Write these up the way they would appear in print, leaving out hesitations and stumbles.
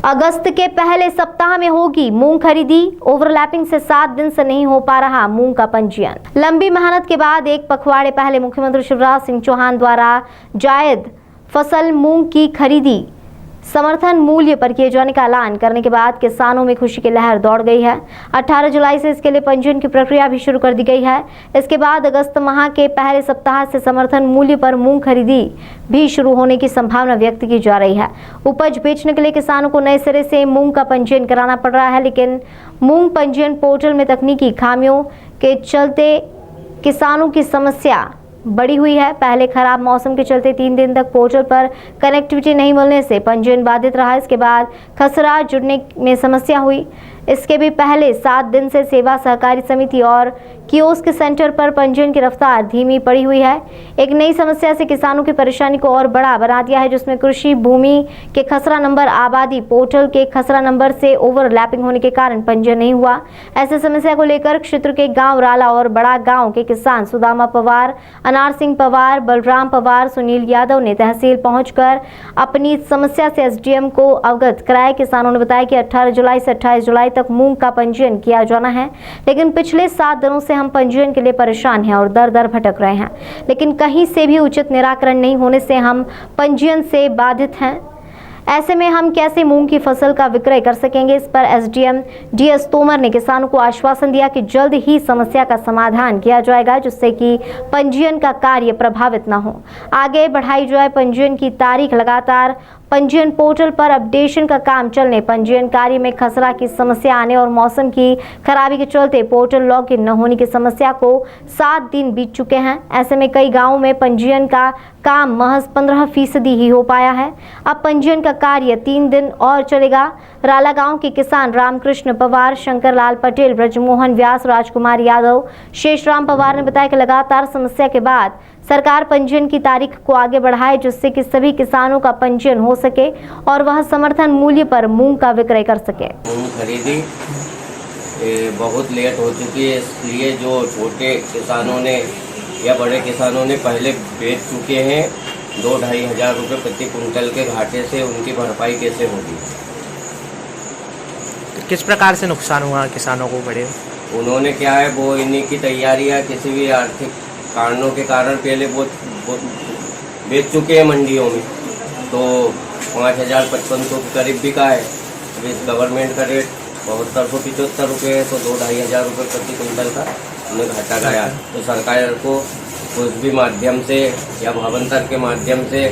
अगस्त के पहले सप्ताह में होगी मूंग खरीदी। ओवरलैपिंग से 7 दिन से नहीं हो पा रहा मूंग का पंजीयन। लंबी मेहनत के बाद एक पखवाड़े पहले मुख्यमंत्री शिवराज सिंह चौहान द्वारा जायद फसल मूंग की खरीदी समर्थन मूल्य पर किए जाने का ऐलान करने के बाद किसानों में खुशी की लहर दौड़ गई है। 18 जुलाई से इसके लिए पंजीयन की प्रक्रिया भी शुरू कर दी गई है। इसके बाद अगस्त माह के पहले सप्ताह से समर्थन मूल्य पर मूंग खरीदी भी शुरू होने की संभावना व्यक्त की जा रही है। उपज बेचने के लिए किसानों को नए सिरे से मूंग का पंजीयन कराना पड़ रहा है, लेकिन मूंग पंजीयन पोर्टल में तकनीकी खामियों के चलते किसानों की समस्या बढ़ी हुई है। पहले खराब मौसम के चलते 3 दिन तक पोर्टल पर कनेक्टिविटी नहीं मिलने से पंजीयन बाधित रहा। इसके बाद खसरा जुड़ने में समस्या हुई। इसके भी पहले 7 दिन से सेवा सहकारी समिति और कियोस्क सेंटर पर पंजीयन की रफ्तार धीमी पड़ी हुई है। एक नई समस्या से किसानों की परेशानी को और बड़ा बना दिया है, जिसमें कृषि भूमि के खसरा नंबर आबादी पोर्टल के खसरा नंबर से ओवरलैपिंग होने के कारण पंजीयन नहीं हुआ। ऐसे समस्या को लेकर क्षेत्र के गांव राला और बड़ा गांव के किसान सुदामा पवार, अनार सिंह पवार, बलराम पवार, सुनील यादव ने तहसील पहुंचकर अपनी समस्या से एसडीएम को अवगत कराया। किसानों ने बताया कि 18 जुलाई से 28 जुलाई तक मूंग का पंजीयन किया जाना है, लेकिन पिछले 7 दिनों से हम पंजीयन के लिए परेशान हैं और दर दर भटक रहे हैं, लेकिन कहीं से भी उचित निराकरण नहीं होने से हम पंजीयन से बाधित हैं। ऐसे में हम कैसे मूंग की फसल का विक्रय कर सकेंगे? इस पर एसडीएम डीएस तोमर ने किसानों को आश्वासन दिया कि जल्द ही समस्या का समाधान किया जाएगा, जिससे कि पंजीयन का कार्य प्रभावित न हो। आगे बढ़ाई जाए पंजीयन की तारीख। लगातार पंजीयन पोर्टल पर अपडेशन का काम चलने, पंजीयन कार्य में खसरा की समस्या आने और मौसम की खराबी के चलते पोर्टल लॉगिन न होने की समस्या को 7 दिन बीत चुके हैं। ऐसे में कई गांवों में पंजीयन का काम महज 15% ही हो पाया है। अब पंजीयन का कार्य 3 दिन और चलेगा। राला गांव के किसान रामकृष्ण पवार, शंकर लाल पटेल, ब्रजमोहन व्यास, राजकुमार यादव, शेषराम पवार ने बताया कि लगातार समस्या के बाद सरकार पंजीयन की तारीख को आगे बढ़ाए, जिससे कि सभी किसानों का पंजीयन हो सके और वह समर्थन मूल्य पर मूंग का विक्रय कर सके। मूंग खरीदी बहुत लेट हो चुकी है, इसलिए जो छोटे किसानों ने या बड़े किसानों ने पहले बेच चुके हैं 2-2.5 हज़ार रुपये प्रति कुंटल के घाटे से, उनकी भरपाई कैसे होगी? तो किस प्रकार से नुकसान हुआ किसानों को? बड़े उन्होंने क्या है, वो इन्हीं की तैयारियां किसी भी आर्थिक कारणों के कारण पहले वो बेच चुके हैं मंडियों में, तो 5,555 के करीब बिका है। अभी गवर्नमेंट का रेट 7275 रुपये है, तो 2-2.5 हज़ार रुपये प्रति कुंटल का उन्हें घाटा गया। तो सरकार को कुछ भी माध्यम से या भावंतर के माध्यम से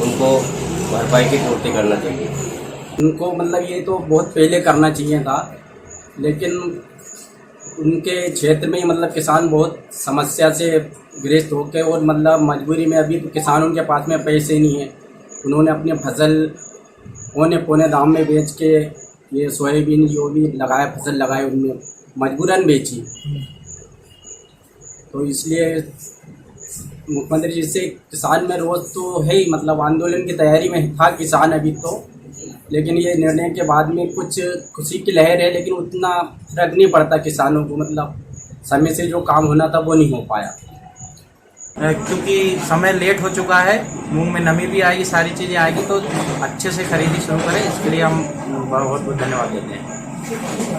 उनको भरपाई की पूर्ति करना चाहिए। उनको मतलब ये तो बहुत पहले करना चाहिए था, लेकिन उनके क्षेत्र में मतलब किसान बहुत समस्या से ग्रस्त होकर और मतलब मजबूरी में अभी तो किसानों के पास में पैसे नहीं है। उन्होंने अपनी फसल पौने दाम में बेच के ये सोयाबीन जो भी लगाए फसल लगाए उनमें मजबूरन बेची। तो इसलिए मुख्यमंत्री जी से किसान में रोज तो है ही, मतलब आंदोलन की तैयारी में था किसान अभी तो, लेकिन ये निर्णय के बाद में कुछ खुशी की लहर है, लेकिन उतना फर्क नहीं पड़ता किसानों को। मतलब समय से जो काम होना था वो नहीं हो पाया, क्योंकि समय लेट हो चुका है। मूंग में नमी भी आएगी, सारी चीज़ें आएगी, तो अच्छे से खरीदी शुरू करें। इसके लिए हम बहुत बहुत धन्यवाद देते हैं।